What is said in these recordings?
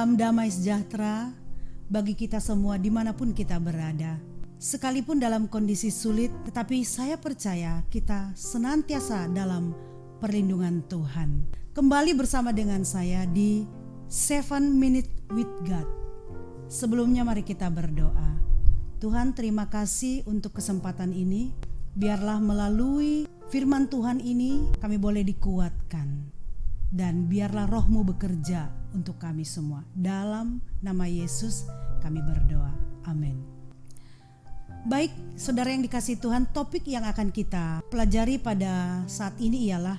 Salam damai sejahtera bagi kita semua dimanapun kita berada. Sekalipun dalam kondisi sulit, tetapi saya percaya kita senantiasa dalam perlindungan Tuhan. Kembali bersama dengan saya di 7 Minute with God. Sebelumnya mari kita berdoa. Tuhan, terima kasih untuk kesempatan ini. Biarlah melalui firman Tuhan ini kami boleh dikuatkan. Dan biarlah roh-Mu bekerja untuk kami semua. Dalam nama Yesus kami berdoa. Amin. Baik, saudara yang dikasihi Tuhan, topik yang akan kita pelajari pada saat ini ialah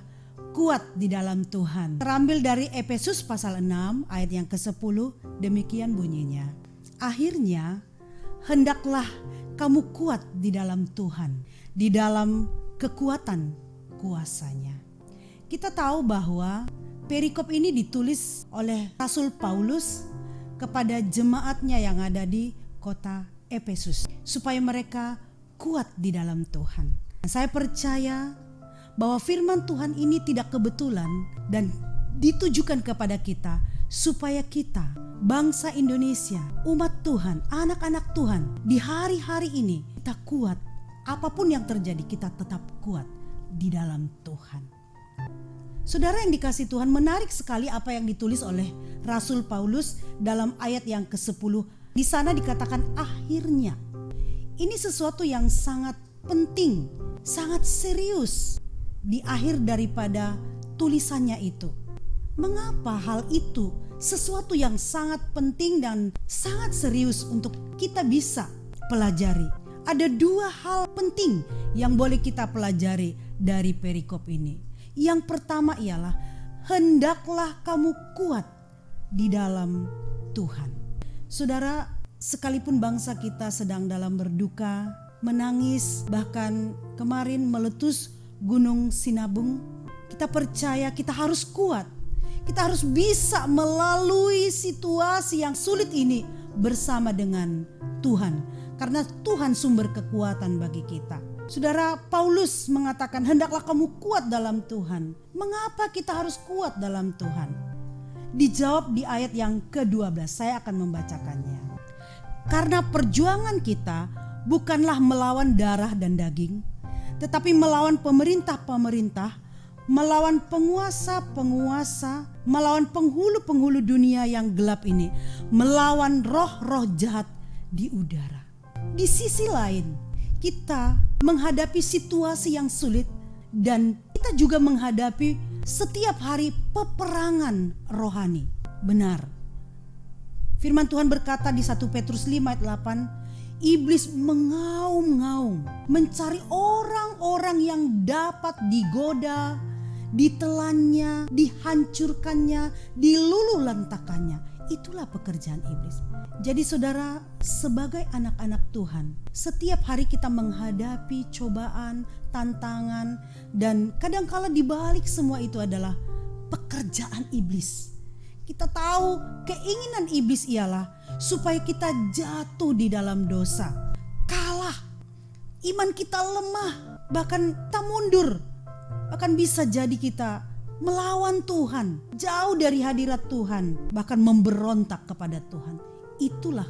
kuat di dalam Tuhan. Terambil dari Efesus pasal 6 ayat yang ke-10, demikian bunyinya. Akhirnya, hendaklah kamu kuat di dalam Tuhan, di dalam kekuatan kuasa-Nya. Kita tahu bahwa perikop ini ditulis oleh Rasul Paulus kepada jemaatnya yang ada di kota Efesus, supaya mereka kuat di dalam Tuhan. Saya percaya bahwa firman Tuhan ini tidak kebetulan dan ditujukan kepada kita, supaya kita, bangsa Indonesia, umat Tuhan, anak-anak Tuhan, di hari-hari ini kita kuat. Apapun yang terjadi, kita tetap kuat di dalam Tuhan. Saudara yang dikasihi Tuhan, menarik sekali apa yang ditulis oleh Rasul Paulus dalam ayat yang ke-10. Di sana dikatakan akhirnya. Ini sesuatu yang sangat penting, sangat serius di akhir daripada tulisannya itu. Mengapa hal itu sesuatu yang sangat penting dan sangat serius untuk kita bisa pelajari? Ada dua hal penting yang boleh kita pelajari dari perikop ini. Yang pertama ialah hendaklah kamu kuat di dalam Tuhan. Saudara, sekalipun bangsa kita sedang dalam berduka, menangis, bahkan kemarin meletus Gunung Sinabung, kita percaya kita harus kuat. Kita harus bisa melalui situasi yang sulit ini bersama dengan Tuhan. Karena Tuhan sumber kekuatan bagi kita. Saudara, Paulus mengatakan hendaklah kamu kuat dalam Tuhan. Mengapa kita harus kuat dalam Tuhan? Dijawab di ayat yang ke-12, saya akan membacakannya. Karena perjuangan kita bukanlah melawan darah dan daging, tetapi melawan pemerintah-pemerintah, melawan penguasa-penguasa, melawan penghulu-penghulu dunia yang gelap ini, melawan roh-roh jahat di udara. Di sisi lain, kita menghadapi situasi yang sulit dan kita juga menghadapi setiap hari peperangan rohani. Benar. Firman Tuhan berkata di 1 Petrus 5 ayat 8, iblis mengaum-ngaum mencari orang-orang yang dapat digoda, ditelannya, dihancurkannya, diluluhlentakannya. Itulah pekerjaan iblis. Jadi saudara, sebagai anak-anak Tuhan, setiap hari kita menghadapi cobaan, tantangan, dan kadangkala di balik semua itu adalah pekerjaan iblis. Kita tahu keinginan iblis ialah supaya kita jatuh di dalam dosa, kalah, iman kita lemah, bahkan kita mundur, bahkan bisa jadi kita melawan Tuhan, jauh dari hadirat Tuhan, bahkan memberontak kepada Tuhan. Itulah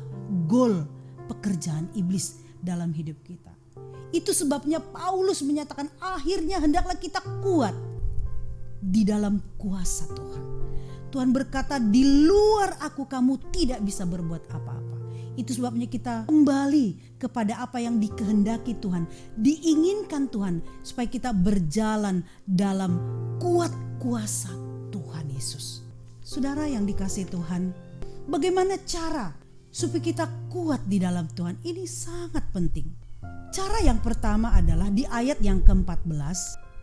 goal pekerjaan iblis dalam hidup kita. Itu sebabnya Paulus menyatakan akhirnya hendaklah kita kuat di dalam kuasa Tuhan. Tuhan berkata, di luar aku kamu tidak bisa berbuat apa-apa. Itu sebabnya kita kembali kepada apa yang dikehendaki Tuhan, diinginkan Tuhan, supaya kita berjalan dalam kuat kuasa Tuhan Yesus. Saudara yang dikasihi Tuhan, bagaimana cara supaya kita kuat di dalam Tuhan? Ini sangat penting. Cara yang pertama adalah di ayat yang ke-14.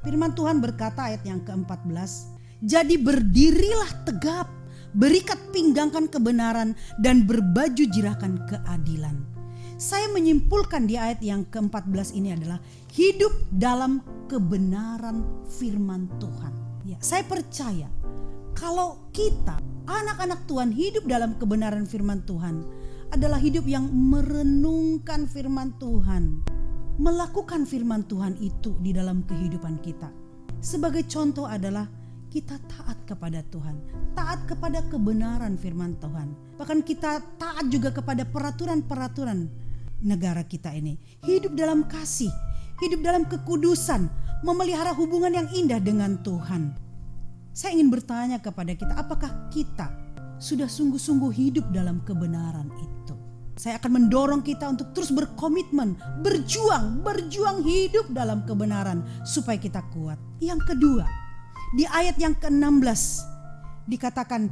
Firman Tuhan berkata ayat yang ke-14, jadi berdirilah tegap, berikat pinggangkan kebenaran dan berbaju jirakan keadilan. Saya menyimpulkan di ayat yang ke-14 ini adalah hidup dalam kebenaran firman Tuhan. Ya, saya percaya kalau kita anak-anak Tuhan hidup dalam kebenaran firman Tuhan adalah hidup yang merenungkan firman Tuhan, melakukan firman Tuhan itu di dalam kehidupan kita. Sebagai contoh adalah kita taat kepada Tuhan, taat kepada kebenaran firman Tuhan. Bahkan kita taat juga kepada peraturan-peraturan negara kita ini. Hidup dalam kasih, hidup dalam kekudusan, memelihara hubungan yang indah dengan Tuhan. Saya ingin bertanya kepada kita, apakah kita sudah sungguh-sungguh hidup dalam kebenaran itu? Saya akan mendorong kita untuk terus berkomitmen, berjuang hidup dalam kebenaran supaya kita kuat. Yang kedua, di ayat yang ke-16 dikatakan,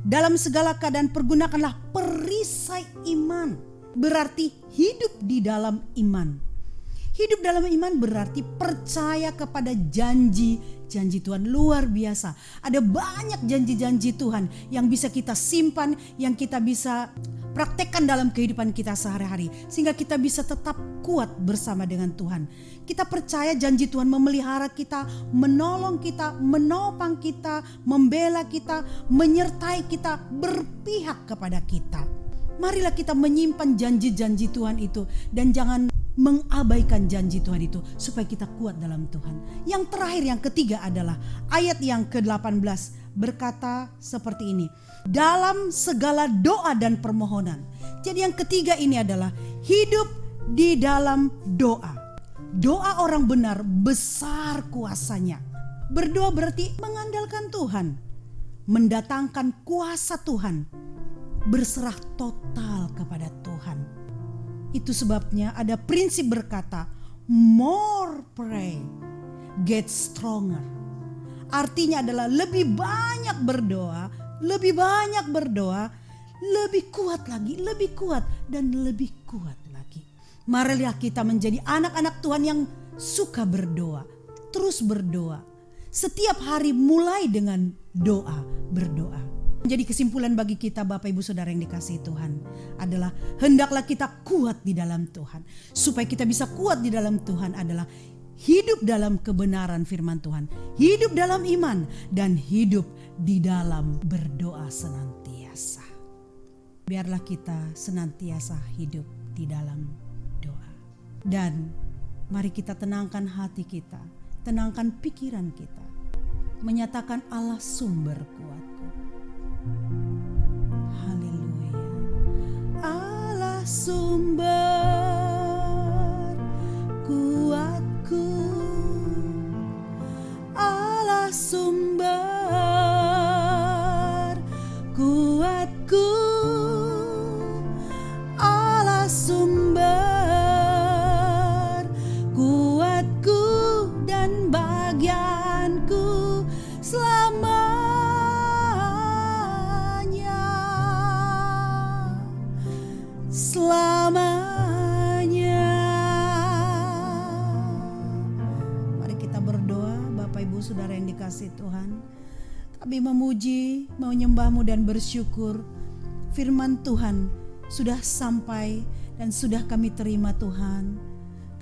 dalam segala keadaan pergunakanlah perisai iman. Berarti hidup di dalam iman. Hidup dalam iman berarti percaya kepada janji Tuhan. Luar biasa. Ada banyak janji-janji Tuhan yang bisa kita simpan, yang kita bisa praktekkan dalam kehidupan kita sehari-hari, sehingga kita bisa tetap kuat bersama dengan Tuhan. Kita percaya janji Tuhan memelihara kita, menolong kita, menopang kita, membela kita, menyertai kita, berpihak kepada kita. Marilah kita menyimpan janji-janji Tuhan itu dan jangan mengabaikan janji Tuhan itu supaya kita kuat dalam Tuhan. Yang terakhir, yang ketiga adalah ayat yang ke-18 berkata seperti ini, dalam segala doa dan permohonan. Jadi yang ketiga ini adalah hidup di dalam doa. Doa orang benar besar kuasanya. Berdoa berarti mengandalkan Tuhan, mendatangkan kuasa Tuhan, berserah total kepada Tuhan. Itu sebabnya ada prinsip berkata, more pray, get stronger. Artinya adalah lebih banyak berdoa, lebih kuat lagi, lebih kuat dan lebih kuat lagi. Marilah kita menjadi anak-anak Tuhan yang suka berdoa, terus berdoa. Setiap hari mulai dengan berdoa. Jadi kesimpulan bagi kita Bapak Ibu Saudara yang dikasihi Tuhan adalah hendaklah kita kuat di dalam Tuhan. Supaya kita bisa kuat di dalam Tuhan adalah hidup dalam kebenaran firman Tuhan, hidup dalam iman, dan hidup di dalam berdoa senantiasa. Biarlah kita senantiasa hidup di dalam doa. Dan mari kita tenangkan hati kita, tenangkan pikiran kita, menyatakan Allah sumber kuatku. Haleluya. Allah sumber kuatku, Allah sumber kuatku, Allah sumber kuatku dan bagianku selamanya. Mari kita berdoa. Bapak Ibu Saudara yang dikasihi Tuhan, kami memuji, menyembah-Mu dan bersyukur firman Tuhan sudah sampai dan sudah kami terima Tuhan.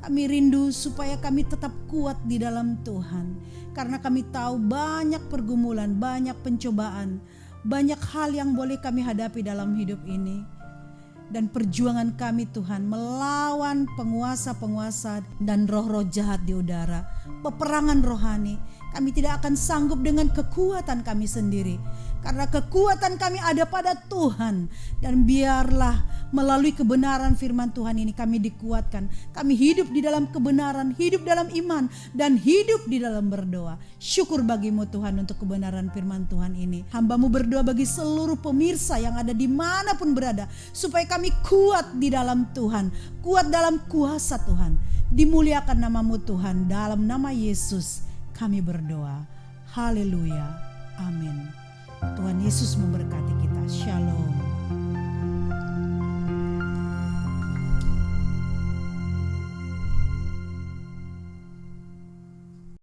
Kami rindu supaya kami tetap kuat di dalam Tuhan, karena kami tahu banyak pergumulan, banyak pencobaan, banyak hal yang boleh kami hadapi dalam hidup ini. Dan perjuangan kami Tuhan melawan penguasa-penguasa dan roh-roh jahat di udara, peperangan rohani. Kami tidak akan sanggup dengan kekuatan kami sendiri, karena kekuatan kami ada pada Tuhan. Dan biarlah melalui kebenaran firman Tuhan ini kami dikuatkan. Kami hidup di dalam kebenaran, hidup dalam iman, dan hidup di dalam berdoa. Syukur bagimu Tuhan untuk kebenaran firman Tuhan ini. Hamba-Mu berdoa bagi seluruh pemirsa yang ada dimanapun berada, supaya kami kuat di dalam Tuhan, kuat dalam kuasa Tuhan. Dimuliakan nama-Mu Tuhan, dalam nama Yesus kami berdoa. Haleluya. Amin. Tuhan Yesus memberkati kita.